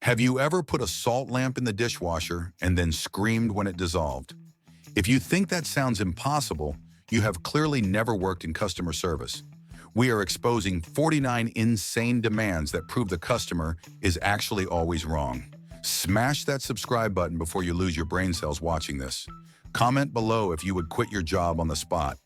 Have you ever put a salt lamp in the dishwasher and then screamed when it dissolved? If you think that sounds impossible, you have clearly never worked in customer service. We are exposing 49 insane demands that prove the customer is actually always wrong. Smash that subscribe button before you lose your brain cells watching this. Comment below if you would quit your job on the spot.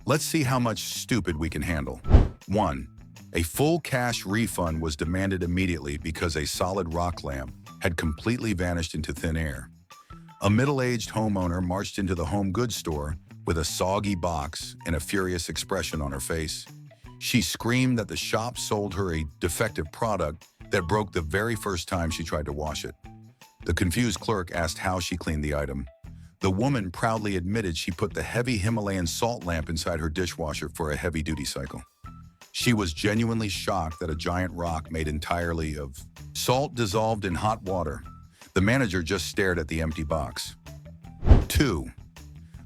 Let's see how much stupid we can handle. 1. A full cash refund was demanded immediately because a solid rock lamp had completely vanished into thin air. A middle-aged homeowner marched into the home goods store with a soggy box and a furious expression on her face. She screamed that the shop sold her a defective product that broke the very first time she tried to wash it. The confused clerk asked how she cleaned the item. The woman proudly admitted she put the heavy Himalayan salt lamp inside her dishwasher for a heavy-duty cycle. She was genuinely shocked that a giant rock made entirely of salt dissolved in hot water. The manager just stared at the empty box. 2.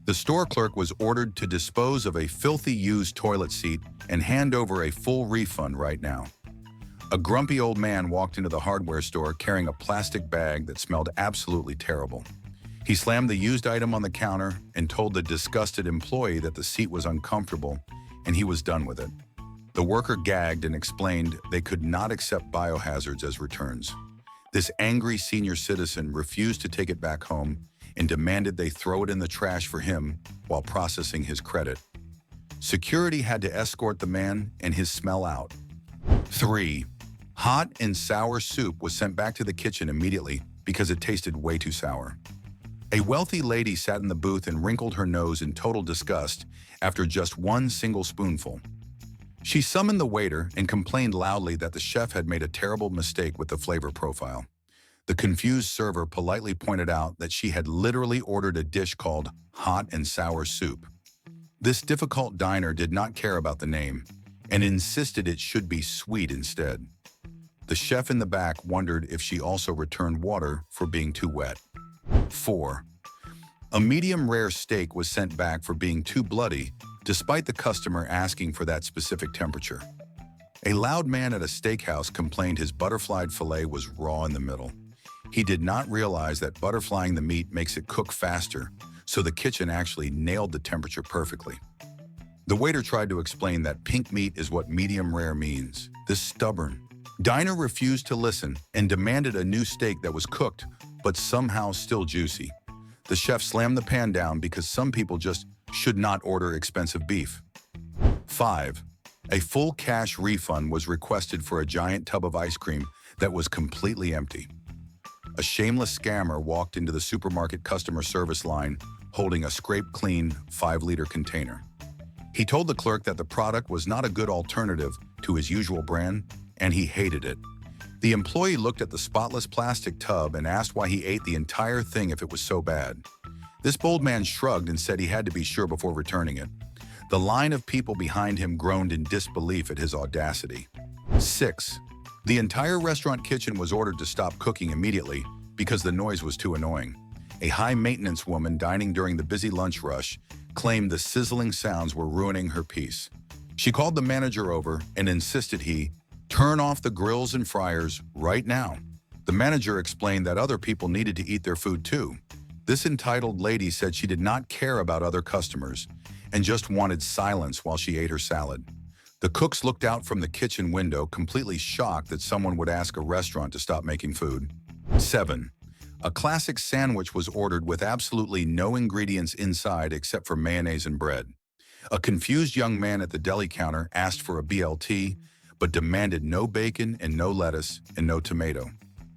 The store clerk was ordered to dispose of a filthy used toilet seat and hand over a full refund right now. A grumpy old man walked into the hardware store carrying a plastic bag that smelled absolutely terrible. He slammed the used item on the counter and told the disgusted employee that the seat was uncomfortable and he was done with it. The worker gagged and explained they could not accept biohazards as returns. This angry senior citizen refused to take it back home and demanded they throw it in the trash for him while processing his credit. Security had to escort the man and his smell out. 3. Hot and sour soup was sent back to the kitchen immediately because it tasted way too sour. A wealthy lady sat in the booth and wrinkled her nose in total disgust after just one single spoonful. She summoned the waiter and complained loudly that the chef had made a terrible mistake with the flavor profile. The confused server politely pointed out that she had literally ordered a dish called hot and sour soup. This difficult diner did not care about the name and insisted it should be sweet instead. The chef in the back wondered if she also returned water for being too wet. 4. A medium-rare steak was sent back for being too bloody, despite the customer asking for that specific temperature. A loud man at a steakhouse complained his butterflied filet was raw in the middle. He did not realize that butterflying the meat makes it cook faster, so the kitchen actually nailed the temperature perfectly. The waiter tried to explain that pink meat is what medium rare means. This stubborn diner refused to listen and demanded a new steak that was cooked, but somehow still juicy. The chef slammed the pan down because some people just should not order expensive beef. 5. A full cash refund was requested for a giant tub of ice cream that was completely empty. A shameless scammer walked into the supermarket customer service line holding a scrape-clean 5-liter container. He told the clerk that the product was not a good alternative to his usual brand, and he hated it. The employee looked at the spotless plastic tub and asked why he ate the entire thing if it was so bad. This bold man shrugged and said he had to be sure before returning it. The line of people behind him groaned in disbelief at his audacity. 6. The entire restaurant kitchen was ordered to stop cooking immediately because the noise was too annoying. A high-maintenance woman dining during the busy lunch rush claimed the sizzling sounds were ruining her peace. She called the manager over and insisted he turn off the grills and fryers right now. The manager explained that other people needed to eat their food too. This entitled lady said she did not care about other customers and just wanted silence while she ate her salad. The cooks looked out from the kitchen window, completely shocked that someone would ask a restaurant to stop making food. 7. A classic sandwich was ordered with absolutely no ingredients inside except for mayonnaise and bread. A confused young man at the deli counter asked for a BLT, but demanded no bacon and no lettuce and no tomato.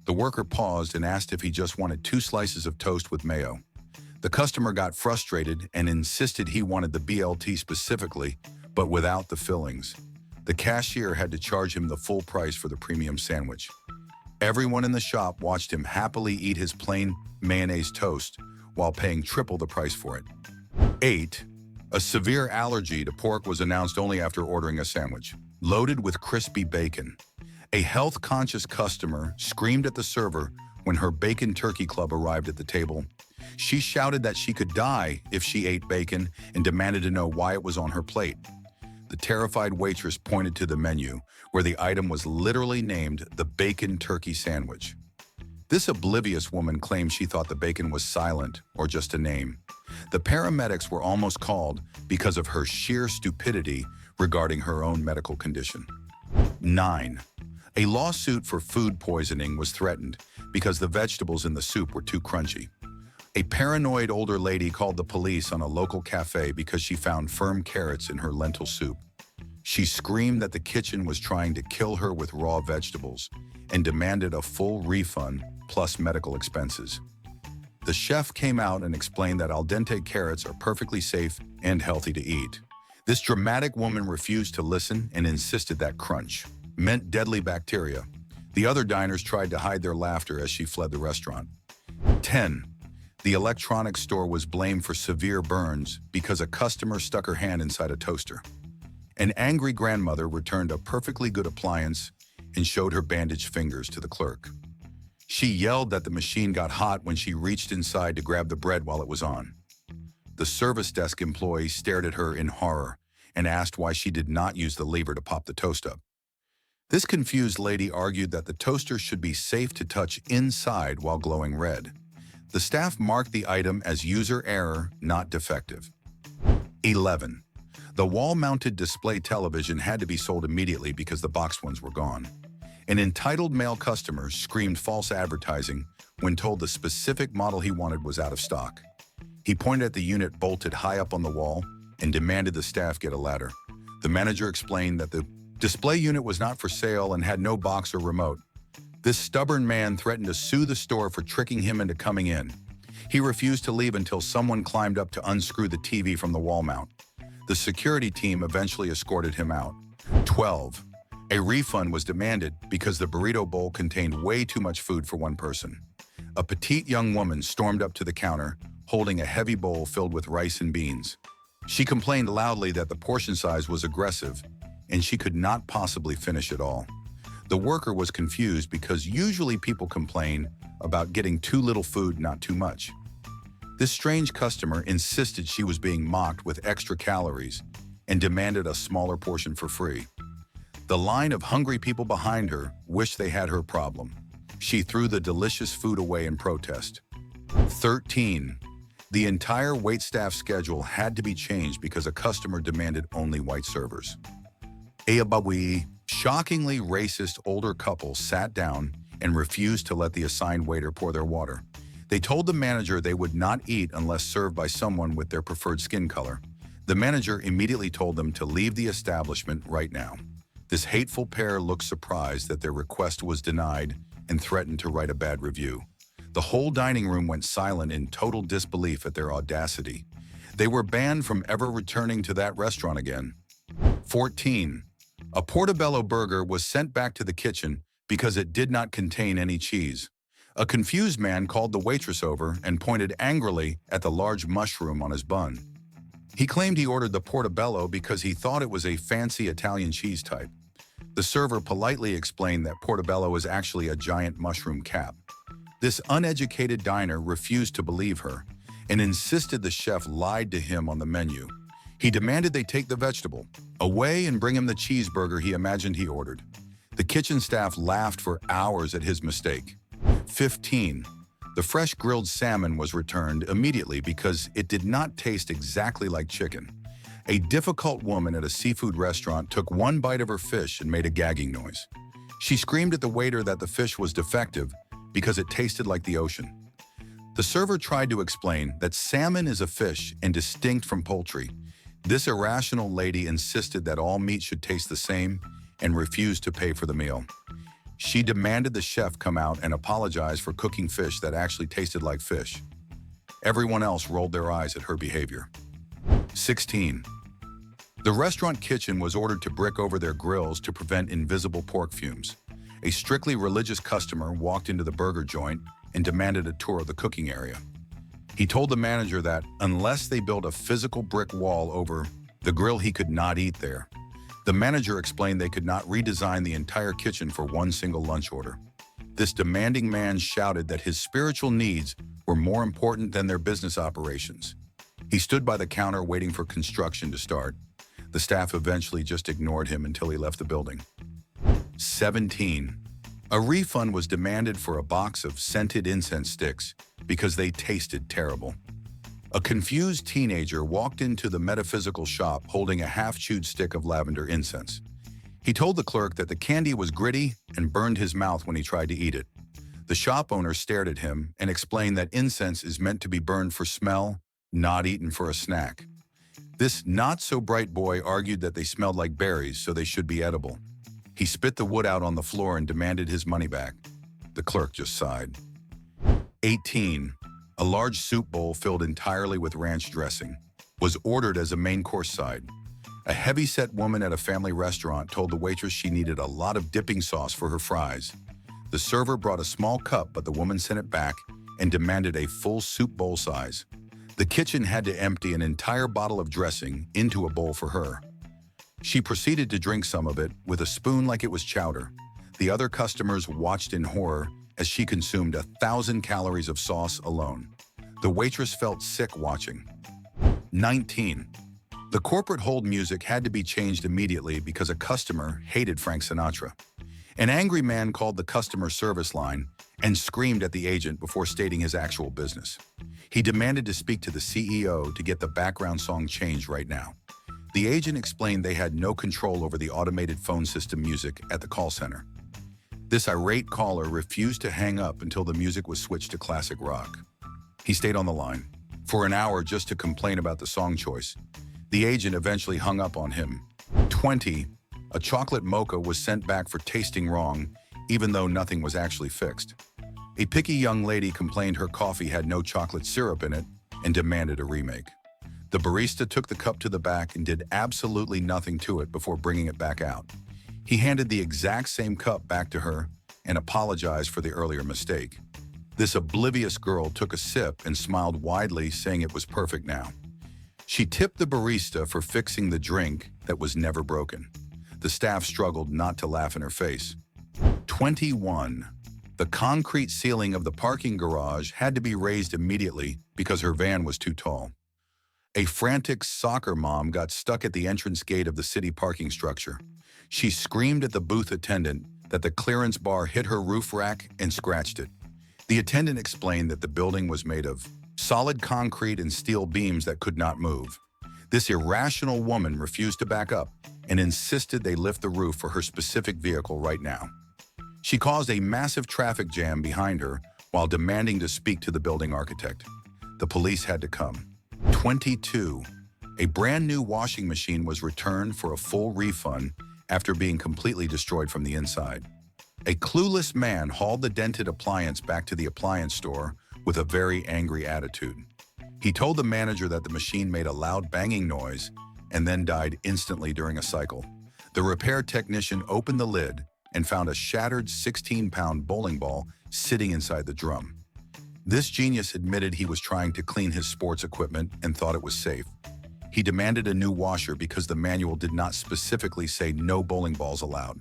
The worker paused and asked if he just wanted 2 slices of toast with mayo. The customer got frustrated and insisted he wanted the BLT specifically, but without the fillings. The cashier had to charge him the full price for the premium sandwich. Everyone in the shop watched him happily eat his plain mayonnaise toast while paying triple the price for it. 8. A severe allergy to pork was announced only after ordering a sandwich, loaded with crispy bacon. A health-conscious customer screamed at the server when her bacon turkey club arrived at the table. She shouted that she could die if she ate bacon and demanded to know why it was on her plate. The terrified waitress pointed to the menu, where the item was literally named the bacon turkey sandwich. This oblivious woman claimed she thought the bacon was silent or just a name. The paramedics were almost called because of her sheer stupidity regarding her own medical condition. 9. A lawsuit for food poisoning was threatened because the vegetables in the soup were too crunchy. A paranoid older lady called the police on a local cafe because she found firm carrots in her lentil soup. She screamed that the kitchen was trying to kill her with raw vegetables and demanded a full refund plus medical expenses. The chef came out and explained that al dente carrots are perfectly safe and healthy to eat. This dramatic woman refused to listen and insisted that crunch meant deadly bacteria. The other diners tried to hide their laughter as she fled the restaurant. 10. The electronics store was blamed for severe burns because a customer stuck her hand inside a toaster. An angry grandmother returned a perfectly good appliance and showed her bandaged fingers to the clerk. She yelled that the machine got hot when she reached inside to grab the bread while it was on. The service desk employee stared at her in horror and asked why she did not use the lever to pop the toast up. This confused lady argued that the toaster should be safe to touch inside while glowing red. The staff marked the item as user error, not defective. 11. The wall-mounted display television had to be sold immediately because the boxed ones were gone. An entitled male customer screamed false advertising when told the specific model he wanted was out of stock. He pointed at the unit bolted high up on the wall and demanded the staff get a ladder. The manager explained that the display unit was not for sale and had no box or remote. This stubborn man threatened to sue the store for tricking him into coming in. He refused to leave until someone climbed up to unscrew the TV from the wall mount. The security team eventually escorted him out. 12. A refund was demanded because the burrito bowl contained way too much food for one person. A petite young woman stormed up to the counter, holding a heavy bowl filled with rice and beans. She complained loudly that the portion size was aggressive, and she could not possibly finish it all. The worker was confused because usually people complain about getting too little food, not too much. This strange customer insisted she was being mocked with extra calories and demanded a smaller portion for free. The line of hungry people behind her wished they had her problem. She threw the delicious food away in protest. 13. The entire waitstaff schedule had to be changed because a customer demanded only white servers. A shockingly racist older couple sat down and refused to let the assigned waiter pour their water. They told the manager they would not eat unless served by someone with their preferred skin color. The manager immediately told them to leave the establishment right now. This hateful pair looked surprised that their request was denied and threatened to write a bad review. The whole dining room went silent in total disbelief at their audacity. They were banned from ever returning to that restaurant again. 14. A portobello burger was sent back to the kitchen because it did not contain any cheese. A confused man called the waitress over and pointed angrily at the large mushroom on his bun. He claimed he ordered the portobello because he thought it was a fancy Italian cheese type. The server politely explained that portobello is actually a giant mushroom cap. This uneducated diner refused to believe her and insisted the chef lied to him on the menu. He demanded they take the vegetable away and bring him the cheeseburger he imagined he ordered. The kitchen staff laughed for hours at his mistake. 15. The fresh grilled salmon was returned immediately because it did not taste exactly like chicken. A difficult woman at a seafood restaurant took one bite of her fish and made a gagging noise. She screamed at the waiter that the fish was defective because it tasted like the ocean. The server tried to explain that salmon is a fish and distinct from poultry. This irrational lady insisted that all meat should taste the same and refused to pay for the meal. She demanded the chef come out and apologize for cooking fish that actually tasted like fish. Everyone else rolled their eyes at her behavior. 16. The restaurant kitchen was ordered to brick over their grills to prevent invisible pork fumes. A strictly religious customer walked into the burger joint and demanded a tour of the cooking area. He told the manager that unless they built a physical brick wall over the grill, he could not eat there. The manager explained they could not redesign the entire kitchen for one single lunch order. This demanding man shouted that his spiritual needs were more important than their business operations. He stood by the counter waiting for construction to start. The staff eventually just ignored him until he left the building. 17. A refund was demanded for a box of scented incense sticks because they tasted terrible. A confused teenager walked into the metaphysical shop holding a half-chewed stick of lavender incense. He told the clerk that the candy was gritty and burned his mouth when he tried to eat it. The shop owner stared at him and explained that incense is meant to be burned for smell, not eaten for a snack. This not-so-bright boy argued that they smelled like berries, so they should be edible. He spit the wood out on the floor and demanded his money back. The clerk just sighed. 18. A large soup bowl filled entirely with ranch dressing was ordered as a main course side. A heavy-set woman at a family restaurant told the waitress she needed a lot of dipping sauce for her fries. The server brought a small cup, but the woman sent it back and demanded a full soup bowl size. The kitchen had to empty an entire bottle of dressing into a bowl for her. She proceeded to drink some of it with a spoon like it was chowder. The other customers watched in horror as she consumed 1,000 calories of sauce alone. The waitress felt sick watching. 19. The corporate hold music had to be changed immediately because a customer hated Frank Sinatra. An angry man called the customer service line and screamed at the agent before stating his actual business. He demanded to speak to the CEO to get the background song changed right now. The agent explained they had no control over the automated phone system music at the call center. This irate caller refused to hang up until the music was switched to classic rock. He stayed on the line for an hour just to complain about the song choice. The agent eventually hung up on him. 20. A chocolate mocha was sent back for tasting wrong, even though nothing was actually fixed. A picky young lady complained her coffee had no chocolate syrup in it and demanded a remake. The barista took the cup to the back and did absolutely nothing to it before bringing it back out. He handed the exact same cup back to her and apologized for the earlier mistake. This oblivious girl took a sip and smiled widely, saying it was perfect now. She tipped the barista for fixing the drink that was never broken. The staff struggled not to laugh in her face. 21. The concrete ceiling of the parking garage had to be raised immediately because her van was too tall. A frantic soccer mom got stuck at the entrance gate of the city parking structure. She screamed at the booth attendant that the clearance bar hit her roof rack and scratched it. The attendant explained that the building was made of solid concrete and steel beams that could not move. This irrational woman refused to back up and insisted they lift the roof for her specific vehicle right now. She caused a massive traffic jam behind her while demanding to speak to the building architect. The police had to come. 22. A brand new washing machine was returned for a full refund after being completely destroyed from the inside. A clueless man hauled the dented appliance back to the appliance store with a very angry attitude. He told the manager that the machine made a loud banging noise and then died instantly during a cycle. The repair technician opened the lid and found a shattered 16-pound bowling ball sitting inside the drum. This genius admitted he was trying to clean his sports equipment and thought it was safe. He demanded a new washer because the manual did not specifically say no bowling balls allowed.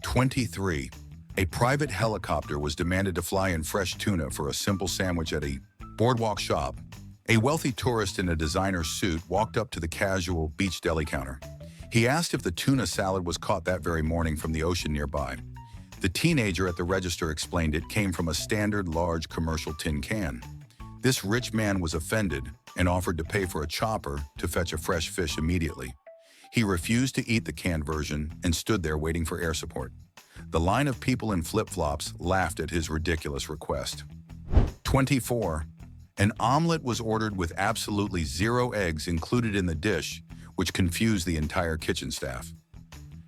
23. A private helicopter was demanded to fly in fresh tuna for a simple sandwich at a boardwalk shop. A wealthy tourist in a designer suit walked up to the casual beach deli counter. He asked if the tuna salad was caught that very morning from the ocean nearby. The teenager at the register explained it came from a standard large commercial tin can. This rich man was offended and offered to pay for a chopper to fetch a fresh fish immediately. He refused to eat the canned version and stood there waiting for air support. The line of people in flip-flops laughed at his ridiculous request. 24. An omelet was ordered with absolutely 0 eggs included in the dish, which confused the entire kitchen staff.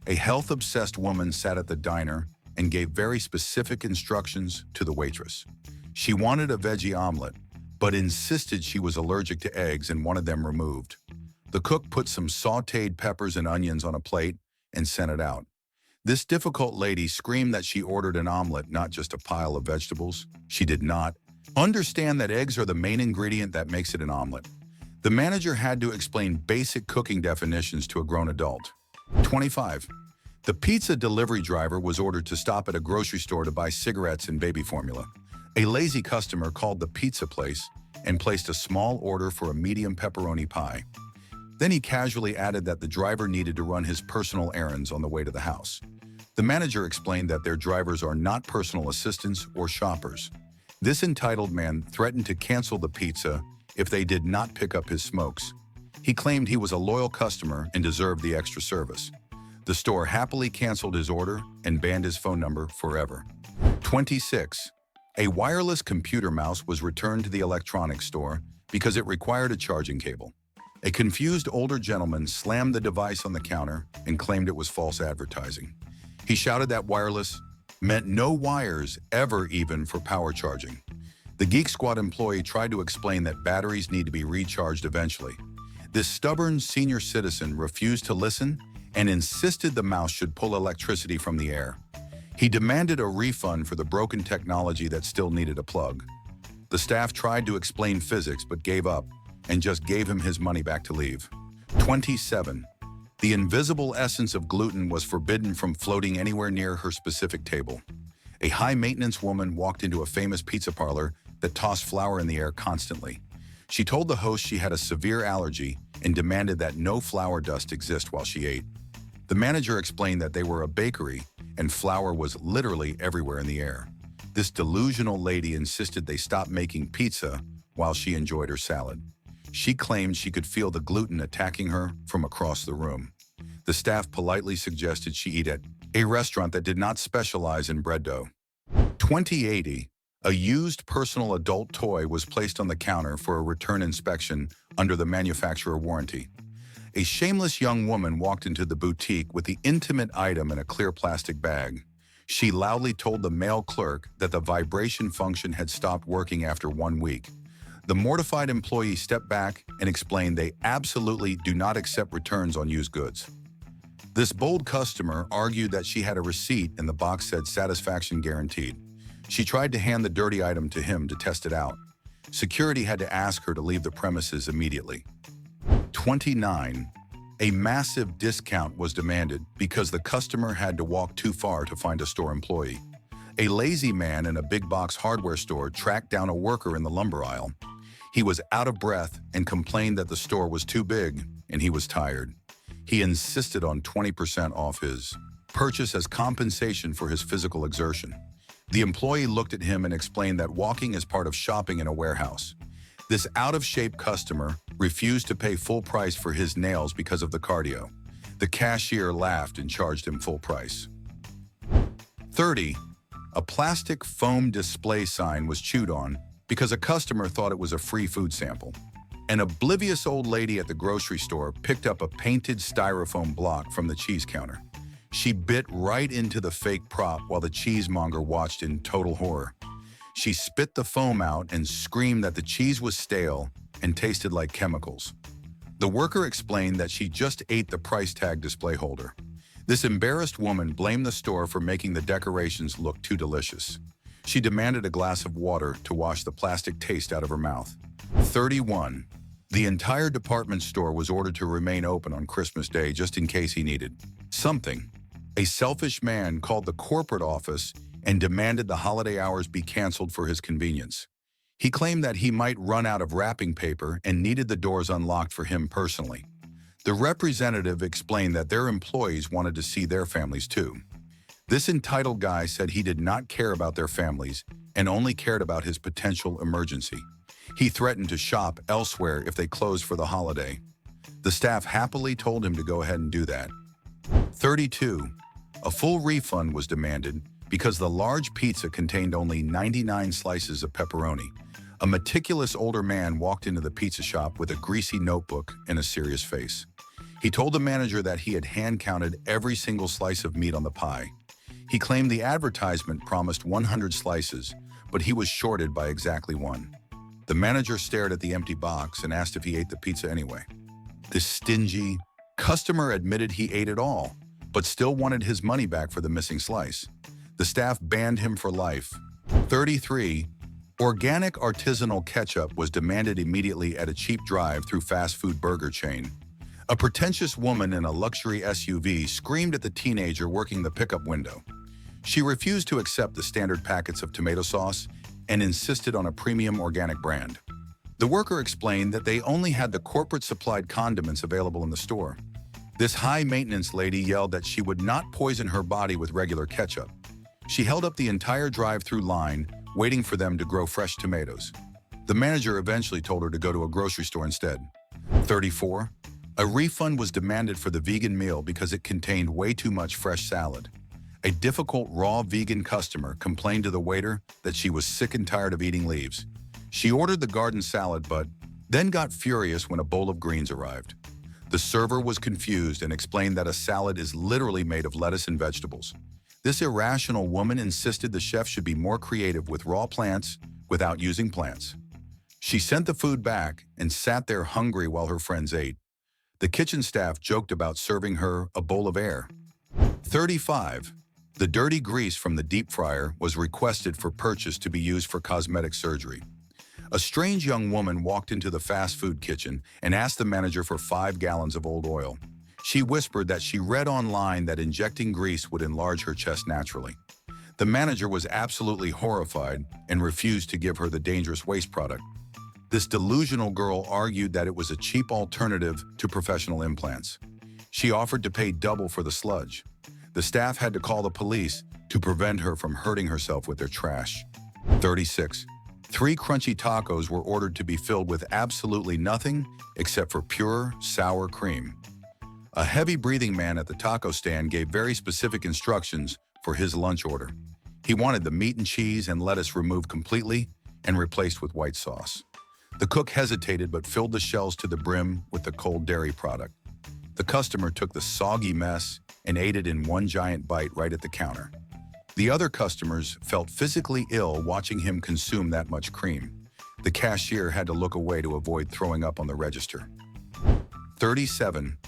A health-obsessed woman sat at the diner and gave very specific instructions to the waitress. She wanted a veggie omelet, but insisted she was allergic to eggs and wanted them removed. The cook put some sautéed peppers and onions on a plate and sent it out. This difficult lady screamed that she ordered an omelet, not just a pile of vegetables. She did not understand that eggs are the main ingredient that makes it an omelet. The manager had to explain basic cooking definitions to a grown adult. 25. The pizza delivery driver was ordered to stop at a grocery store to buy cigarettes and baby formula. A lazy customer called the pizza place and placed a small order for a medium pepperoni pie. Then he casually added that the driver needed to run his personal errands on the way to the house. The manager explained that their drivers are not personal assistants or shoppers. This entitled man threatened to cancel the pizza if they did not pick up his smokes. He claimed he was a loyal customer and deserved the extra service. The store happily canceled his order and banned his phone number forever. 26. A wireless computer mouse was returned to the electronics store because it required a charging cable. A confused older gentleman slammed the device on the counter and claimed it was false advertising. He shouted that wireless meant no wires ever even for power charging. The Geek Squad employee tried to explain that batteries need to be recharged eventually. This stubborn senior citizen refused to listen and insisted the mouse should pull electricity from the air. He demanded a refund for the broken technology that still needed a plug. The staff tried to explain physics but gave up and just gave him his money back to leave. 27. The invisible essence of gluten was forbidden from floating anywhere near her specific table. A high-maintenance woman walked into a famous pizza parlor that tossed flour in the air constantly. She told the host she had a severe allergy and demanded that no flour dust exist while she ate. The manager explained that they were a bakery and flour was literally everywhere in the air. This delusional lady insisted they stop making pizza while she enjoyed her salad. She claimed she could feel the gluten attacking her from across the room. The staff politely suggested she eat at a restaurant that did not specialize in bread dough. 2080. A used personal adult toy was placed on the counter for a return inspection under the manufacturer warranty. A shameless young woman walked into the boutique with the intimate item in a clear plastic bag. She loudly told the male clerk that the vibration function had stopped working after 1 week. The mortified employee stepped back and explained they absolutely do not accept returns on used goods. This bold customer argued that she had a receipt and the box said satisfaction guaranteed. She tried to hand the dirty item to him to test it out. Security had to ask her to leave the premises immediately. 29. A massive discount was demanded because the customer had to walk too far to find a store employee. A lazy man in a big box hardware store tracked down a worker in the lumber aisle. He was out of breath and complained that the store was too big and he was tired. He insisted on 20% off his purchase as compensation for his physical exertion. The employee looked at him and explained that walking is part of shopping in a warehouse. This out-of-shape customer refused to pay full price for his nails because of the cardio. The cashier laughed and charged him full price. 30. A plastic foam display sign was chewed on because a customer thought it was a free food sample. An oblivious old lady at the grocery store picked up a painted styrofoam block from the cheese counter. She bit right into the fake prop while the cheesemonger watched in total horror. She spit the foam out and screamed that the cheese was stale and tasted like chemicals. The worker explained that she just ate the price tag display holder. This embarrassed woman blamed the store for making the decorations look too delicious. She demanded a glass of water to wash the plastic taste out of her mouth. 31. The entire department store was ordered to remain open on Christmas Day just in case he needed something. A selfish man called the corporate office and demanded the holiday hours be canceled for his convenience. He claimed that he might run out of wrapping paper and needed the doors unlocked for him personally. The representative explained that their employees wanted to see their families too. This entitled guy said he did not care about their families and only cared about his potential emergency. He threatened to shop elsewhere if they closed for the holiday. The staff happily told him to go ahead and do that. 32. A full refund was demanded because the large pizza contained only 99 slices of pepperoni. A meticulous older man walked into the pizza shop with a greasy notebook and a serious face. He told the manager that he had hand-counted every single slice of meat on the pie. He claimed the advertisement promised 100 slices, but he was shorted by exactly 1. The manager stared at the empty box and asked if he ate the pizza anyway. This stingy customer admitted he ate it all, but still wanted his money back for the missing slice. The staff banned him for life. 33. Organic artisanal ketchup was demanded immediately at a cheap drive-through fast food burger chain. A pretentious woman in a luxury SUV screamed at the teenager working the pickup window. She refused to accept the standard packets of tomato sauce and insisted on a premium organic brand. The worker explained that they only had the corporate-supplied condiments available in the store. This high-maintenance lady yelled that she would not poison her body with regular ketchup. She held up the entire drive-through line, waiting for them to grow fresh tomatoes. The manager eventually told her to go to a grocery store instead. 34. A refund was demanded for the vegan meal because it contained way too much fresh salad. A difficult raw vegan customer complained to the waiter that she was sick and tired of eating leaves. She ordered the garden salad but then got furious when a bowl of greens arrived. The server was confused and explained that a salad is literally made of lettuce and vegetables. This irrational woman insisted the chef should be more creative with raw plants without using plants. She sent the food back and sat there hungry while her friends ate. The kitchen staff joked about serving her a bowl of air. 35. The dirty grease from the deep fryer was requested for purchase to be used for cosmetic surgery. A strange young woman walked into the fast food kitchen and asked the manager for 5 gallons of old oil. She whispered that she read online that injecting grease would enlarge her chest naturally. The manager was absolutely horrified and refused to give her the dangerous waste product. This delusional girl argued that it was a cheap alternative to professional implants. She offered to pay double for the sludge. The staff had to call the police to prevent her from hurting herself with their trash. 36. 3 crunchy tacos were ordered to be filled with absolutely nothing except for pure, sour cream. A heavy-breathing man at the taco stand gave very specific instructions for his lunch order. He wanted the meat and cheese and lettuce removed completely and replaced with white sauce. The cook hesitated but filled the shells to the brim with the cold dairy product. The customer took the soggy mess and ate it in one giant bite right at the counter. The other customers felt physically ill watching him consume that much cream. The cashier had to look away to avoid throwing up on the register. 37.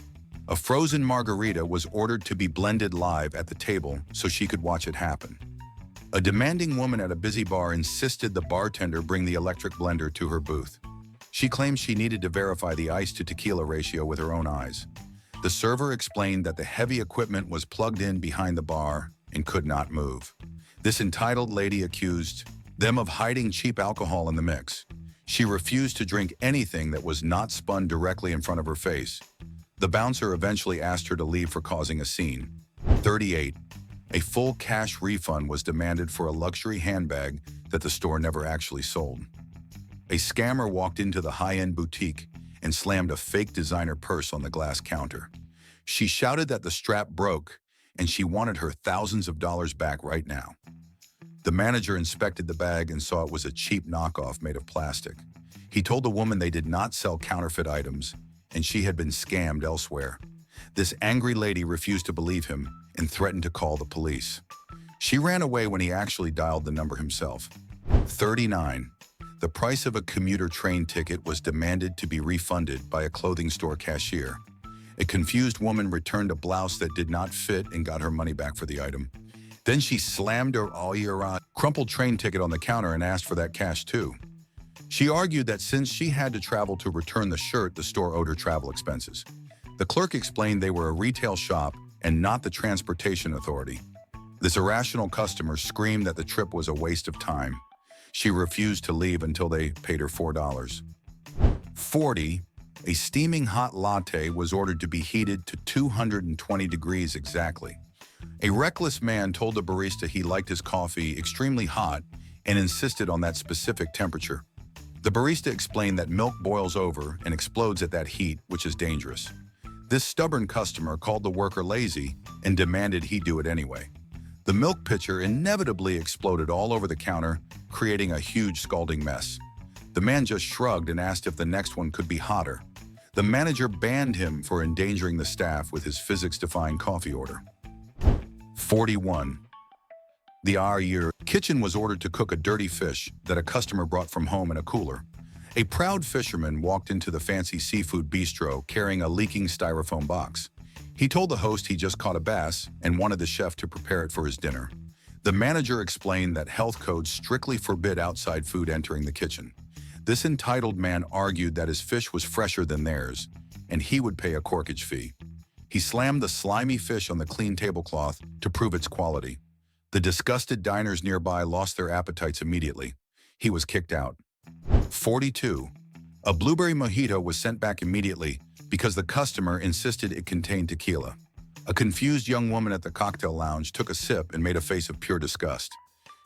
A frozen margarita was ordered to be blended live at the table so she could watch it happen. A demanding woman at a busy bar insisted the bartender bring the electric blender to her booth. She claimed she needed to verify the ice to tequila ratio with her own eyes. The server explained that the heavy equipment was plugged in behind the bar and could not move. This entitled lady accused them of hiding cheap alcohol in the mix. She refused to drink anything that was not spun directly in front of her face. The bouncer eventually asked her to leave for causing a scene. 38. A full cash refund was demanded for a luxury handbag that the store never actually sold. A scammer walked into the high-end boutique and slammed a fake designer purse on the glass counter. She shouted that the strap broke and she wanted her thousands of dollars back right now. The manager inspected the bag and saw it was a cheap knockoff made of plastic. He told the woman they did not sell counterfeit items and she had been scammed elsewhere. This angry lady refused to believe him and threatened to call the police. She ran away when he actually dialed the number himself. 39. The price of a commuter train ticket was demanded to be refunded by a clothing store cashier. A confused woman returned a blouse that did not fit and got her money back for the item. Then she slammed her crumpled train ticket on the counter and asked for that cash too. She argued that since she had to travel to return the shirt, the store owed her travel expenses. The clerk explained they were a retail shop and not the transportation authority. This irrational customer screamed that the trip was a waste of time. She refused to leave until they paid her $4. 40. A steaming hot latte was ordered to be heated to 220 degrees exactly. A reckless man told the barista he liked his coffee extremely hot and insisted on that specific temperature. The barista explained that milk boils over and explodes at that heat, which is dangerous. This stubborn customer called the worker lazy and demanded he do it anyway. The milk pitcher inevitably exploded all over the counter, creating a huge scalding mess. The man just shrugged and asked if the next one could be hotter. The manager banned him for endangering the staff with his physics-defying coffee order. 41. The Our kitchen was ordered to cook a dirty fish that a customer brought from home in a cooler. A proud fisherman walked into the fancy seafood bistro carrying a leaking styrofoam box. He told the host he just caught a bass and wanted the chef to prepare it for his dinner. The manager explained that health codes strictly forbid outside food entering the kitchen. This entitled man argued that his fish was fresher than theirs, and he would pay a corkage fee. He slammed the slimy fish on the clean tablecloth to prove its quality. The disgusted diners nearby lost their appetites immediately. He was kicked out. 42. A blueberry mojito was sent back immediately because the customer insisted it contained tequila. A confused young woman at the cocktail lounge took a sip and made a face of pure disgust.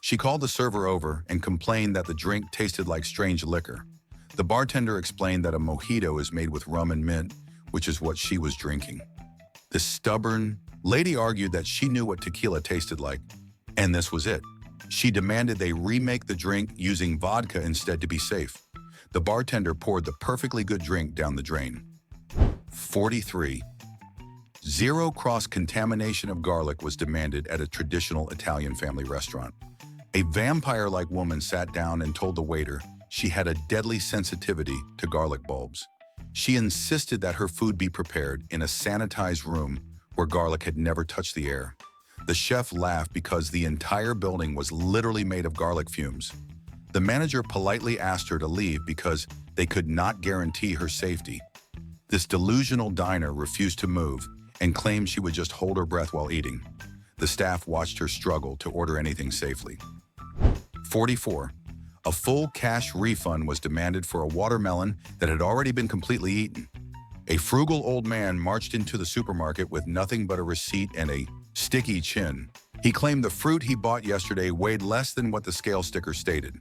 She called the server over and complained that the drink tasted like strange liquor. The bartender explained that a mojito is made with rum and mint, which is what she was drinking. The stubborn lady argued that she knew what tequila tasted like, and this was it. She demanded they remake the drink using vodka instead to be safe. The bartender poured the perfectly good drink down the drain. 43. Zero cross-contamination of garlic was demanded at a traditional Italian family restaurant. A vampire-like woman sat down and told the waiter she had a deadly sensitivity to garlic bulbs. She insisted that her food be prepared in a sanitized room where garlic had never touched the air. The chef laughed because the entire building was literally made of garlic fumes. The manager politely asked her to leave because they could not guarantee her safety. This delusional diner refused to move and claimed she would just hold her breath while eating. The staff watched her struggle to order anything safely. 44. A full cash refund was demanded for a watermelon that had already been completely eaten. A frugal old man marched into the supermarket with nothing but a receipt and a sticky chin. He claimed the fruit he bought yesterday weighed less than what the scale sticker stated.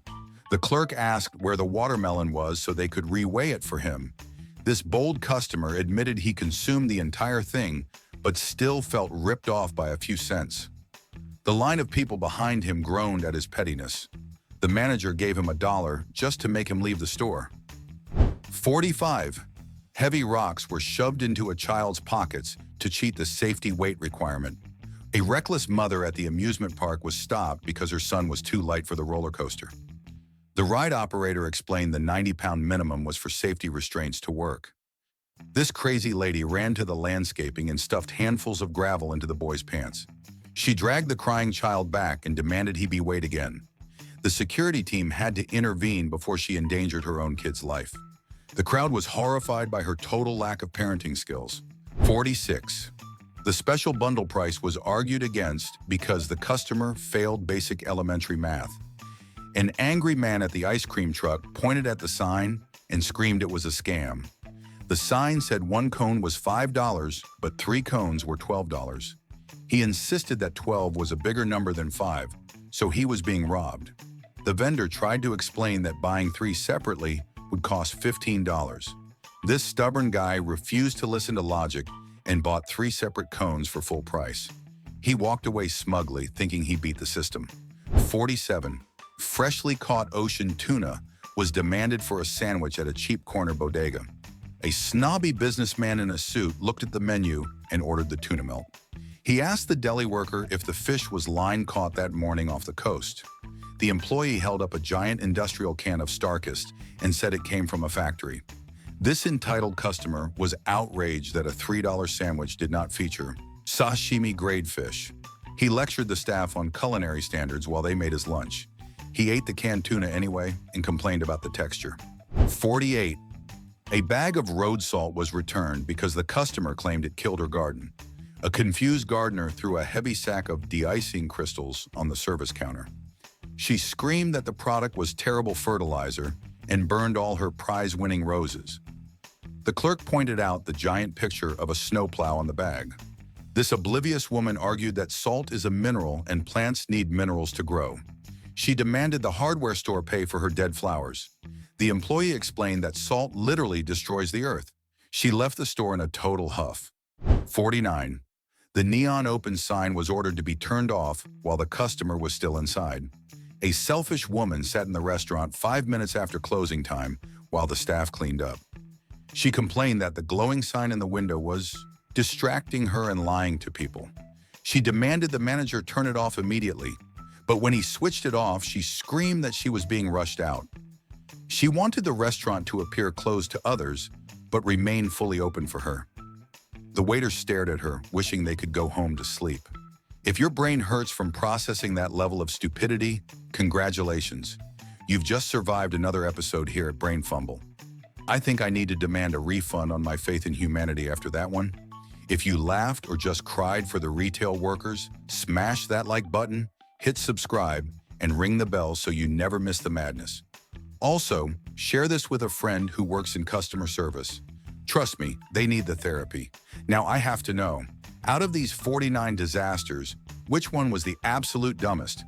The clerk asked where the watermelon was so they could reweigh it for him. This bold customer admitted he consumed the entire thing, but still felt ripped off by a few cents. The line of people behind him groaned at his pettiness. The manager gave him $1 just to make him leave the store. 45. Heavy rocks were shoved into a child's pockets to cheat the safety weight requirement. A reckless mother at the amusement park was stopped because her son was too light for the roller coaster. The ride operator explained the 90-pound minimum was for safety restraints to work. This crazy lady ran to the landscaping and stuffed handfuls of gravel into the boy's pants. She dragged the crying child back and demanded he be weighed again. The security team had to intervene before she endangered her own kid's life. The crowd was horrified by her total lack of parenting skills. 46. The special bundle price was argued against because the customer failed basic elementary math. An angry man at the ice cream truck pointed at the sign and screamed it was a scam. The sign said one cone was $5, but 3 cones were $12. He insisted that 12 was a bigger number than 5, so he was being robbed. The vendor tried to explain that buying 3 separately would cost $15. This stubborn guy refused to listen to logic and bought 3 separate cones for full price. He walked away smugly, thinking he beat the system. 47. Freshly caught ocean tuna was demanded for a sandwich at a cheap corner bodega. A snobby businessman in a suit looked at the menu and ordered the tuna melt. He asked the deli worker if the fish was line caught that morning off the coast. The employee held up a giant industrial can of Starkist and said it came from a factory. This entitled customer was outraged that a $3 sandwich did not feature sashimi-grade fish. He lectured the staff on culinary standards while they made his lunch. He ate the canned tuna anyway and complained about the texture. 48. A bag of road salt was returned because the customer claimed it killed her garden. A confused gardener threw a heavy sack of de-icing crystals on the service counter. She screamed that the product was terrible fertilizer and burned all her prize-winning roses. The clerk pointed out the giant picture of a snowplow on the bag. This oblivious woman argued that salt is a mineral and plants need minerals to grow. She demanded the hardware store pay for her dead flowers. The employee explained that salt literally destroys the earth. She left the store in a total huff. 49. The neon open sign was ordered to be turned off while the customer was still inside. A selfish woman sat in the restaurant 5 minutes after closing time while the staff cleaned up. She complained that the glowing sign in the window was distracting her and lying to people. She demanded the manager turn it off immediately, but when he switched it off, she screamed that she was being rushed out. She wanted the restaurant to appear closed to others, but remain fully open for her. The waiter stared at her, wishing they could go home to sleep. If your brain hurts from processing that level of stupidity, congratulations. You've just survived another episode here at BrainFumble. I think I need to demand a refund on my faith in humanity after that one. If you laughed or just cried for the retail workers, smash that like button, hit subscribe, and ring the bell so you never miss the madness. Also, share this with a friend who works in customer service. Trust me, they need the therapy. Now I have to know, out of these 49 disasters, which one was the absolute dumbest?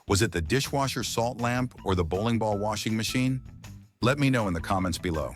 Was it the dishwasher salt lamp or the bowling ball washing machine? Let me know in the comments below.